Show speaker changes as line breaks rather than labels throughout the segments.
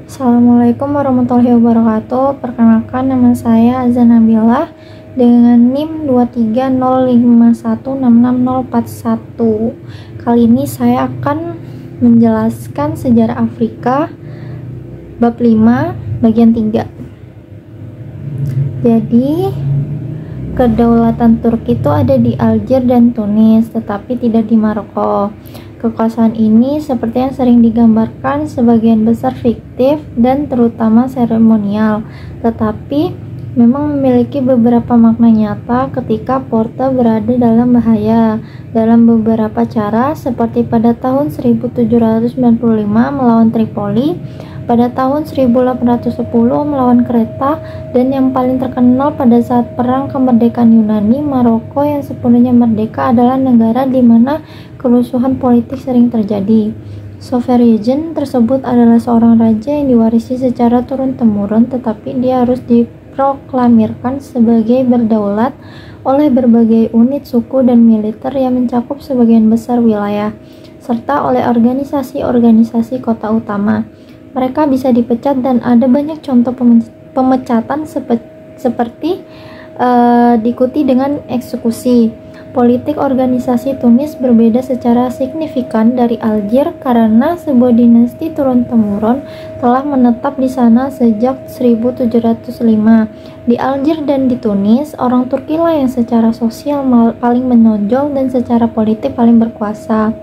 Assalamualaikum warahmatullahi wabarakatuh. Perkenalkan, nama saya Azza Nabilah dengan NIM 230516641. Kali ini saya akan menjelaskan sejarah Afrika bab 5 bagian 3. Jadi, kedaulatan Turki itu ada di Algier dan Tunis, tetapi tidak di Maroko. Kekuasaan ini seperti yang sering digambarkan sebagian besar fiktif dan terutama seremonial, tetapi memang memiliki beberapa makna nyata ketika Porta berada dalam bahaya dalam beberapa cara, seperti pada tahun 1795 melawan Tripoli, pada tahun 1810 melawan Kreta, dan yang paling terkenal pada saat perang kemerdekaan Yunani. Maroko yang sepenuhnya merdeka adalah negara di mana kerusuhan politik sering terjadi. Sovereign tersebut adalah seorang raja yang diwarisi secara turun-temurun, tetapi dia harus diproklamirkan sebagai berdaulat oleh berbagai unit suku dan militer yang mencakup sebagian besar wilayah, serta oleh organisasi-organisasi kota utama. Mereka bisa dipecat dan ada banyak contoh pemecatan seperti diikuti dengan eksekusi. Politik organisasi Tunis berbeda secara signifikan dari Algier karena sebuah dinasti turun-temurun telah menetap di sana sejak 1705. Di Algier dan di Tunis, orang Turki lah yang secara sosial paling menonjol dan secara politik paling berkuasa.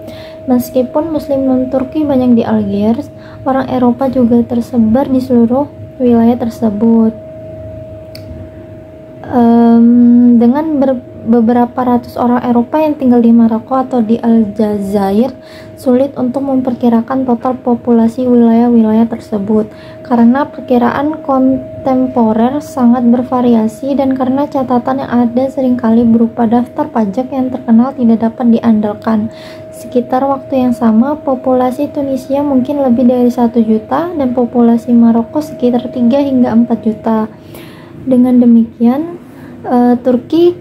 Meskipun Muslim non-Turki banyak di Algiers, orang Eropa juga tersebar di seluruh wilayah tersebut. Dengan beberapa ratus orang Eropa yang tinggal di Maroko atau di Aljazair, sulit untuk memperkirakan total populasi wilayah-wilayah tersebut karena perkiraan kontemporer sangat bervariasi dan karena catatan yang ada seringkali berupa daftar pajak yang terkenal tidak dapat diandalkan. Sekitar waktu yang sama, populasi Tunisia mungkin lebih dari 1 juta dan populasi Maroko sekitar 3 hingga 4 juta. Dengan demikian, Turki,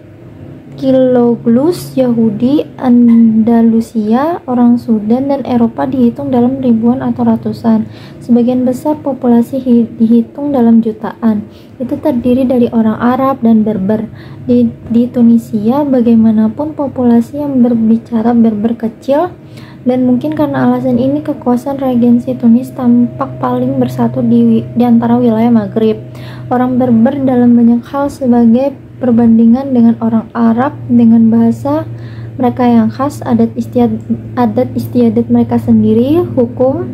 Kiloglus, Yahudi, Andalusia, orang Sudan, dan Eropa dihitung dalam ribuan atau ratusan. Sebagian besar populasi dihitung dalam jutaan. Itu terdiri dari orang Arab dan Berber. Di Tunisia, bagaimanapun populasi yang berbicara Berber kecil, dan mungkin karena alasan ini kekuasaan regensi Tunis tampak paling bersatu di antara wilayah Maghrib. Orang Berber dalam banyak hal sebagai perbandingan dengan orang Arab dengan bahasa mereka yang khas, adat istiadat mereka sendiri, hukum,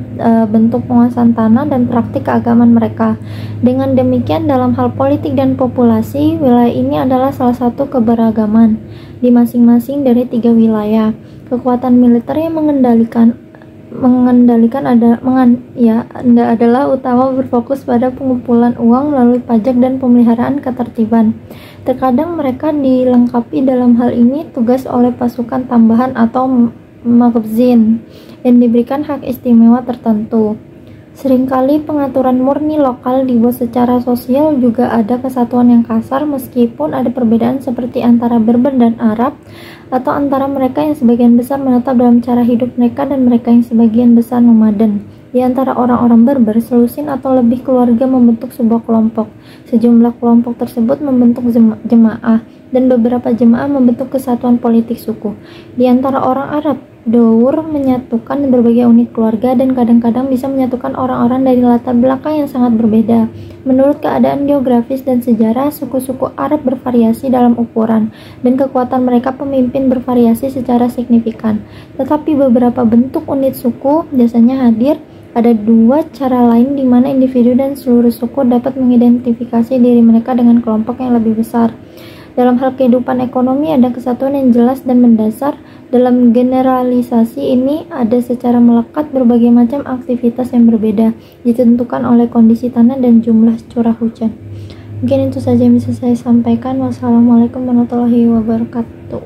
bentuk penguasaan tanah, dan praktik keagamaan mereka. Dengan demikian, dalam hal politik dan populasi, wilayah ini adalah salah satu keberagaman di masing-masing dari 3 wilayah. Kekuatan militer yang mengendalikan adalah utama berfokus pada pengumpulan uang melalui pajak dan pemeliharaan ketertiban. Terkadang mereka dilengkapi dalam hal ini tugas oleh pasukan tambahan atau maghzin yang diberikan hak istimewa tertentu. Seringkali pengaturan murni lokal dibuat secara sosial, juga ada kesatuan yang kasar meskipun ada perbedaan seperti antara Berber dan Arab, atau antara mereka yang sebagian besar menetap dalam cara hidup mereka dan mereka yang sebagian besar nomaden. Di antara orang-orang Berber, selusin atau lebih keluarga membentuk sebuah kelompok. Sejumlah kelompok tersebut membentuk jemaah, dan beberapa jemaah membentuk kesatuan politik suku. Di antara orang Arab, Dour menyatukan berbagai unit keluarga dan kadang-kadang bisa menyatukan orang-orang dari latar belakang yang sangat berbeda. Menurut keadaan geografis dan sejarah, suku-suku Arab bervariasi dalam ukuran, dan kekuatan mereka pemimpin bervariasi secara signifikan. Tetapi beberapa bentuk unit suku biasanya hadir. Ada 2 cara lain di mana individu dan seluruh suku dapat mengidentifikasi diri mereka dengan kelompok yang lebih besar. Dalam hal kehidupan ekonomi, ada kesatuan yang jelas dan mendasar. Dalam generalisasi ini, ada secara melekat berbagai macam aktivitas yang berbeda, ditentukan oleh kondisi tanah dan jumlah curah hujan. Mungkin itu saja yang bisa saya sampaikan. Wassalamualaikum warahmatullahi wabarakatuh.